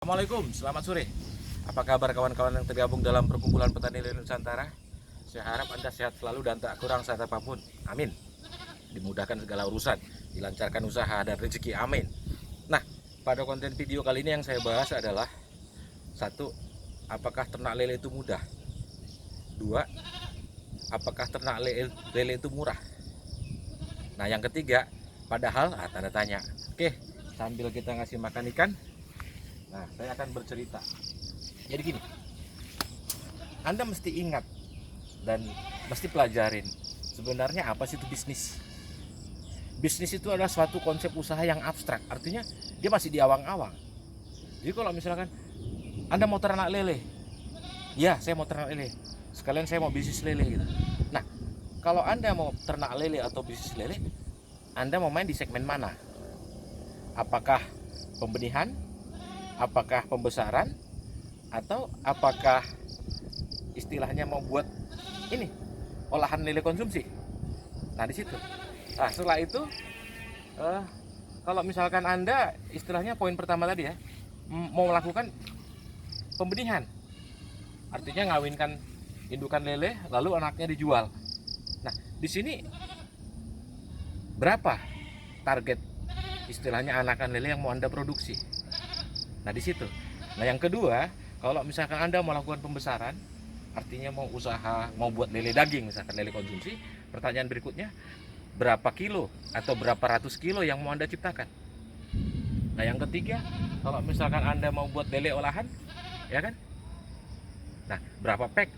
Assalamualaikum, selamat sore. Apa kabar kawan-kawan yang tergabung dalam perkumpulan petani lele Nusantara? Saya harap Anda sehat selalu dan tak kurang saat apapun. Amin. Dimudahkan segala urusan, dilancarkan usaha dan rezeki. Amin. Nah, pada konten video kali ini yang saya bahas adalah satu, apakah ternak lele itu mudah? Dua, apakah ternak lele itu murah? Nah, yang ketiga, padahal tanda tanya. Oke, sambil kita ngasih makan ikan, nah, saya akan bercerita. Jadi gini, Anda mesti ingat dan mesti pelajarin sebenarnya apa sih itu bisnis. Bisnis itu adalah suatu konsep usaha yang abstrak, artinya dia masih di awang-awang. Jadi kalau misalkan Anda mau ternak lele, ya saya mau ternak lele, sekalian saya mau bisnis lele gitu. Nah, kalau Anda mau ternak lele atau bisnis lele, Anda mau main di segmen mana? Apakah pembenihan? Apakah pembesaran, atau apakah istilahnya mau buat ini olahan lele konsumsi? Nah, di situ. Nah, setelah itu kalau misalkan Anda istilahnya poin pertama tadi ya, mau melakukan pembenihan, artinya ngawinkan indukan lele lalu anaknya dijual. Nah, di sini berapa target istilahnya anakan lele yang mau Anda produksi? Nah, di situ. Nah, yang kedua, kalau misalkan Anda mau melakukan pembesaran, artinya mau usaha, mau buat lele daging, misalkan lele konsumsi, pertanyaan berikutnya, berapa kilo atau berapa ratus kilo yang mau Anda ciptakan? Nah, yang ketiga, kalau misalkan Anda mau buat lele olahan, ya kan? Nah, berapa pack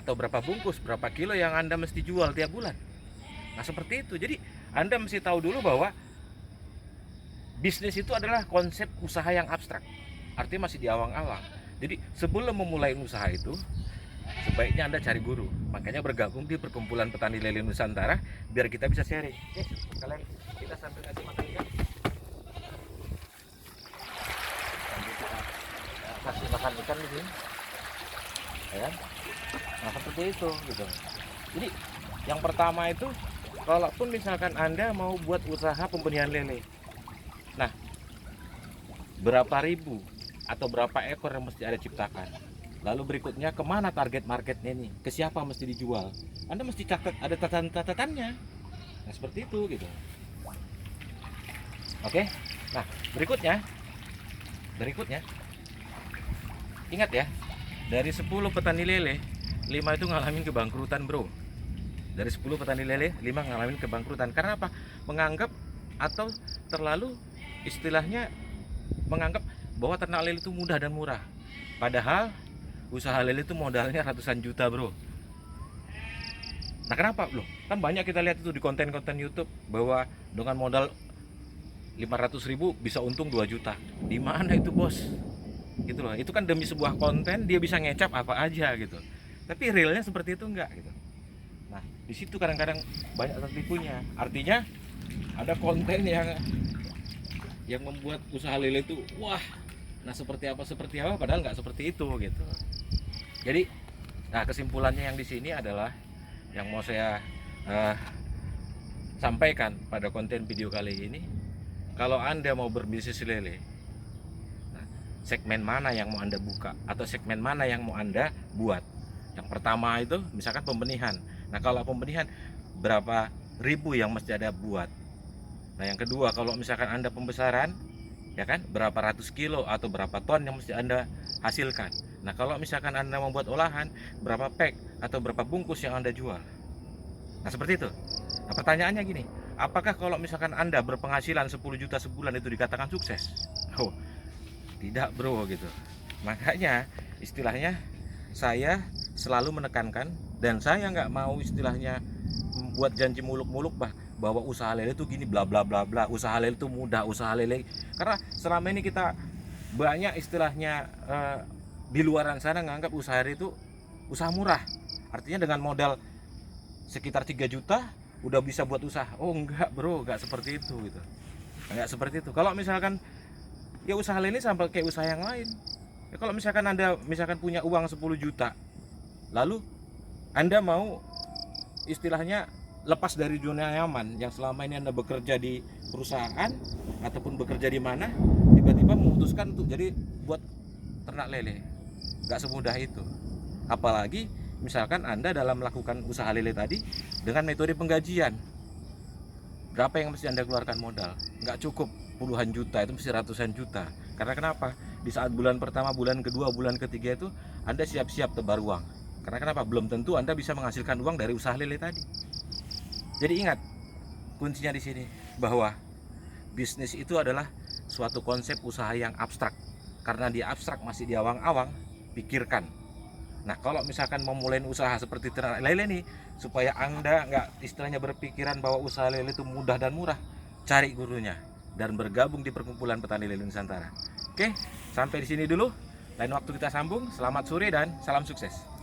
atau berapa bungkus, berapa kilo yang Anda mesti jual tiap bulan? Nah, seperti itu. Jadi, Anda mesti tahu dulu bahwa bisnis itu adalah konsep usaha yang abstrak, artinya masih di awang-awang. Jadi sebelum memulai usaha itu, sebaiknya Anda cari guru. Makanya bergabung di perkumpulan petani lele Nusantara biar kita bisa sharing. Oke, kalian kita sambil kasih makan ikan, sambil kita kasih makan ikan di sini, ya kan? Nah, seperti itu gitu. Jadi yang pertama itu, kalaupun misalkan Anda mau buat usaha pembenihan lele, nah, berapa ribu atau berapa ekor yang mesti Anda ciptakan? Lalu berikutnya, kemana target marketnya nih? Ke siapa mesti dijual? Anda mesti catat, ada catatan-catatannya. Nah, seperti itu gitu. Oke. Nah, berikutnya, ingat ya, dari 10 petani lele, 5 itu ngalamin kebangkrutan, bro. Dari 10 petani lele, 5 ngalamin kebangkrutan. Karena apa? Menganggap atau terlalu istilahnya menganggap bahwa ternak lele itu mudah dan murah. Padahal usaha lele itu modalnya ratusan juta, bro. Nah, kenapa loh? Kan banyak kita lihat itu di konten-konten YouTube bahwa dengan modal 500.000 bisa untung 2 juta. Di mana itu, bos? Gitu loh. Itu kan demi sebuah konten dia bisa ngecap apa aja gitu. Tapi realnya seperti itu enggak gitu. Nah, di situ kadang-kadang banyak tertipunya. Artinya ada konten yang membuat usaha lele itu wah, nah seperti apa padahal nggak seperti itu gitu. Jadi, nah kesimpulannya yang di sini adalah yang mau saya sampaikan pada konten video kali ini, kalau Anda mau berbisnis lele, nah, segmen mana yang mau Anda buka atau segmen mana yang mau Anda buat? Yang pertama itu misalkan pembenihan. Nah, kalau pembenihan berapa ribu yang mesti Anda buat? Nah, yang kedua, kalau misalkan Anda pembesaran, ya kan, berapa ratus kilo atau berapa ton yang mesti Anda hasilkan. Nah, kalau misalkan Anda membuat olahan, berapa pack atau berapa bungkus yang Anda jual. Nah, seperti itu. Nah, pertanyaannya gini, apakah kalau misalkan Anda berpenghasilan 10 juta sebulan itu dikatakan sukses? Oh, tidak, bro, gitu. Makanya istilahnya saya selalu menekankan, dan saya nggak mau istilahnya membuat janji muluk-muluk bahwa usaha lele itu gini bla bla bla bla, usaha lele itu mudah, usaha lele, karena selama ini kita banyak istilahnya di luaran sana nganggap usaha lele itu usaha murah, artinya dengan modal sekitar 3 juta udah bisa buat usaha. Oh enggak, bro, enggak seperti itu gitu, enggak seperti itu. Kalau misalkan ya usaha lele sama kayak usaha yang lain ya, kalau misalkan Anda misalkan punya uang 10 juta lalu Anda mau istilahnya lepas dari zona nyaman yang selama ini Anda bekerja di perusahaan ataupun bekerja di mana, tiba-tiba memutuskan untuk jadi buat ternak lele. Nggak semudah itu. Apalagi misalkan Anda dalam melakukan usaha lele tadi dengan metode penggajian. Berapa yang mesti Anda keluarkan modal? Nggak cukup puluhan juta, itu mesti ratusan juta. Karena kenapa? Di saat bulan pertama, bulan kedua, bulan ketiga itu Anda siap-siap tebar uang. Karena kenapa? Belum tentu Anda bisa menghasilkan uang dari usaha lele tadi. Jadi ingat, kuncinya di sini bahwa bisnis itu adalah suatu konsep usaha yang abstrak. Karena dia abstrak, masih di awang-awang, pikirkan. Nah, kalau misalkan memulai usaha seperti ternak lele nih, supaya Anda nggak istilahnya berpikiran bahwa usaha lele itu mudah dan murah, cari gurunya dan bergabung di perkumpulan petani lele Nusantara. Oke, sampai di sini dulu. Lain waktu kita sambung. Selamat sore dan salam sukses.